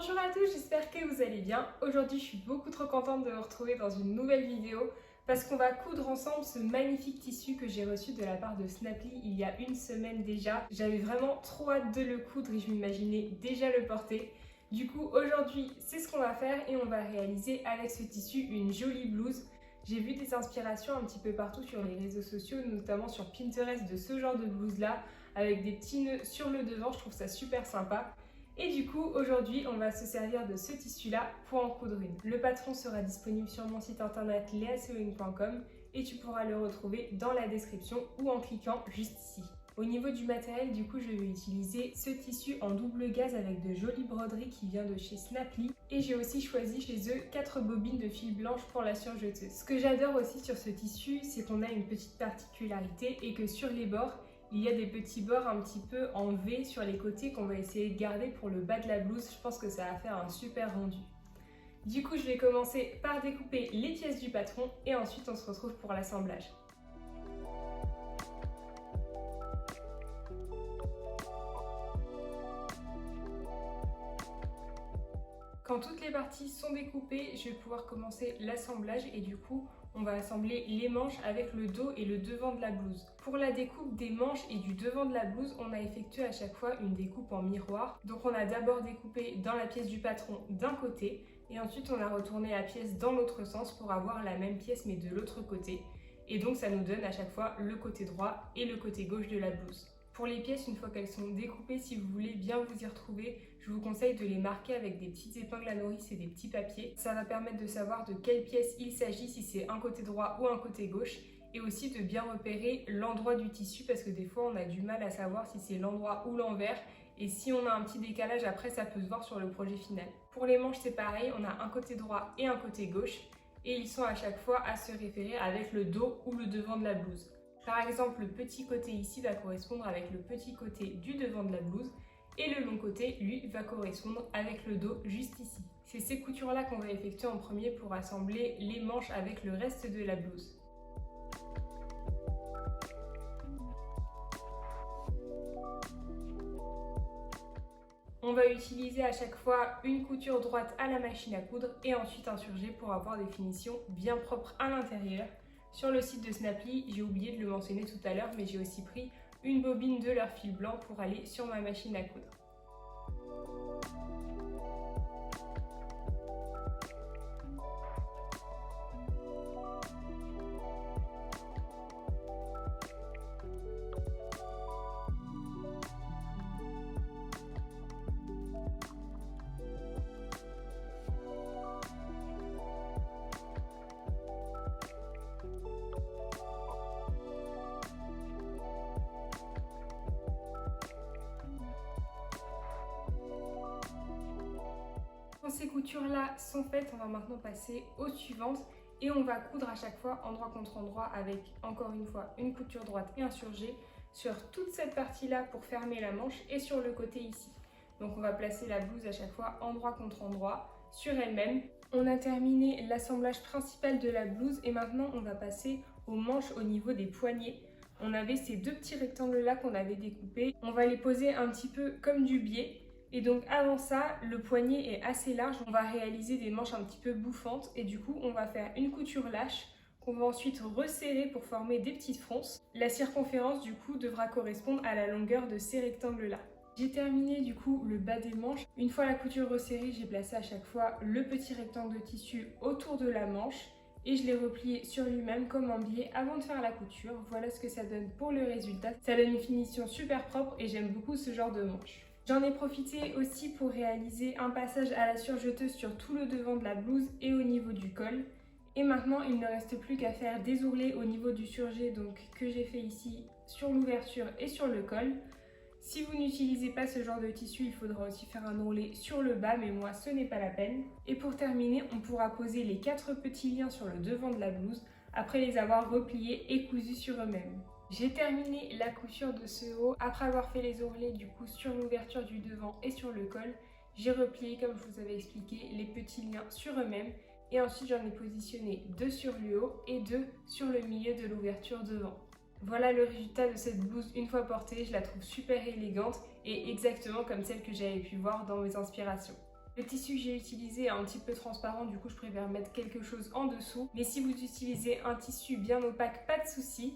Bonjour à tous, j'espère que vous allez bien. Aujourd'hui, je suis beaucoup trop contente de vous retrouver dans une nouvelle vidéo parce qu'on va coudre ensemble ce magnifique tissu que j'ai reçu de la part de Snapply il y a une semaine déjà. J'avais vraiment trop hâte de le coudre et je m'imaginais déjà le porter. Du coup, aujourd'hui, c'est ce qu'on va faire et on va réaliser avec ce tissu une jolie blouse. J'ai vu des inspirations un petit peu partout sur les réseaux sociaux, notamment sur Pinterest, de ce genre de blouse-là, avec des petits nœuds sur le devant. Je trouve ça super sympa. Et du coup, aujourd'hui, on va se servir de ce tissu-là pour en coudre une. Le patron sera disponible sur mon site internet leasewing.com et tu pourras le retrouver dans la description ou en cliquant juste ici. Au niveau du matériel, du coup, je vais utiliser ce tissu en double gaze avec de jolies broderies qui vient de chez Snapply. Et j'ai aussi choisi chez eux 4 bobines de fil blanche pour la surjeteuse. Ce que j'adore aussi sur ce tissu, c'est qu'on a une petite particularité et que sur les bords, il y a des petits bords un petit peu en V sur les côtés qu'on va essayer de garder pour le bas de la blouse. Je pense que ça va faire un super rendu. Du coup, je vais commencer par découper les pièces du patron et ensuite on se retrouve pour l'assemblage. Quand toutes les parties sont découpées, je vais pouvoir commencer l'assemblage et du coup, on va assembler les manches avec le dos et le devant de la blouse. Pour la découpe des manches et du devant de la blouse, on a effectué à chaque fois une découpe en miroir. Donc on a d'abord découpé dans la pièce du patron d'un côté et ensuite on a retourné la pièce dans l'autre sens pour avoir la même pièce mais de l'autre côté. Et donc ça nous donne à chaque fois le côté droit et le côté gauche de la blouse. Pour les pièces, une fois qu'elles sont découpées, si vous voulez bien vous y retrouver, je vous conseille de les marquer avec des petites épingles à nourrice et des petits papiers. Ça va permettre de savoir de quelle pièce il s'agit, si c'est un côté droit ou un côté gauche, et aussi de bien repérer l'endroit du tissu parce que des fois on a du mal à savoir si c'est l'endroit ou l'envers, et si on a un petit décalage après ça peut se voir sur le projet final. Pour les manches c'est pareil, on a un côté droit et un côté gauche, et ils sont à chaque fois à se référer avec le dos ou le devant de la blouse. Par exemple, le petit côté ici va correspondre avec le petit côté du devant de la blouse et le long côté, lui, va correspondre avec le dos juste ici. C'est ces coutures-là qu'on va effectuer en premier pour assembler les manches avec le reste de la blouse. On va utiliser à chaque fois une couture droite à la machine à coudre et ensuite un surjet pour avoir des finitions bien propres à l'intérieur. Sur le site de Snapply, j'ai oublié de le mentionner tout à l'heure, mais j'ai aussi pris une bobine de leur fil blanc pour aller sur ma machine à coudre. Quand ces coutures-là sont faites, on va maintenant passer aux suivantes et on va coudre à chaque fois endroit contre endroit avec, encore une fois, une couture droite et un surjet sur toute cette partie-là pour fermer la manche et sur le côté ici. Donc on va placer la blouse à chaque fois endroit contre endroit sur elle-même. On a terminé l'assemblage principal de la blouse et maintenant on va passer aux manches au niveau des poignets. On avait ces deux petits rectangles-là qu'on avait découpés. On va les poser un petit peu comme du biais. Et donc avant ça, le poignet est assez large, on va réaliser des manches un petit peu bouffantes et du coup on va faire une couture lâche qu'on va ensuite resserrer pour former des petites fronces. La circonférence du coup devra correspondre à la longueur de ces rectangles-là. J'ai terminé du coup le bas des manches. Une fois la couture resserrée, j'ai placé à chaque fois le petit rectangle de tissu autour de la manche et je l'ai replié sur lui-même comme un biais avant de faire la couture. Voilà ce que ça donne pour le résultat. Ça donne une finition super propre et j'aime beaucoup ce genre de manche. J'en ai profité aussi pour réaliser un passage à la surjeteuse sur tout le devant de la blouse et au niveau du col. Et maintenant, il ne reste plus qu'à faire des ourlets au niveau du surjet donc, que j'ai fait ici sur l'ouverture et sur le col. Si vous n'utilisez pas ce genre de tissu, il faudra aussi faire un ourlet sur le bas, mais moi, ce n'est pas la peine. Et pour terminer, on pourra poser les 4 petits liens sur le devant de la blouse après les avoir repliés et cousus sur eux-mêmes. J'ai terminé la couture de ce haut. Après avoir fait les ourlets du coup sur l'ouverture du devant et sur le col, j'ai replié comme je vous avais expliqué les petits liens sur eux-mêmes et ensuite j'en ai positionné 2 sur le haut et 2 sur le milieu de l'ouverture devant. Voilà le résultat de cette blouse une fois portée, je la trouve super élégante et exactement comme celle que j'avais pu voir dans mes inspirations. Le tissu que j'ai utilisé est un petit peu transparent, du coup je préfère mettre quelque chose en dessous. Mais si vous utilisez un tissu bien opaque, pas de souci.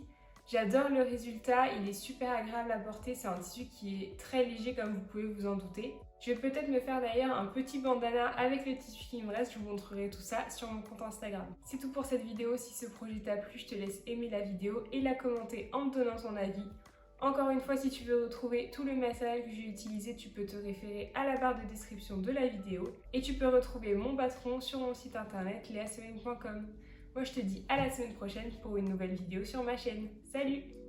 J'adore le résultat, il est super agréable à porter, c'est un tissu qui est très léger comme vous pouvez vous en douter. Je vais peut-être me faire d'ailleurs un petit bandana avec le tissu qui me reste, je vous montrerai tout ça sur mon compte Instagram. C'est tout pour cette vidéo, si ce projet t'a plu, je te laisse aimer la vidéo et la commenter en me donnant ton avis. Encore une fois, si tu veux retrouver tout le matériel que j'ai utilisé, tu peux te référer à la barre de description de la vidéo. Et tu peux retrouver mon patron sur mon site internet leasemaine.com. Moi je te dis à la semaine prochaine pour une nouvelle vidéo sur ma chaîne. Salut!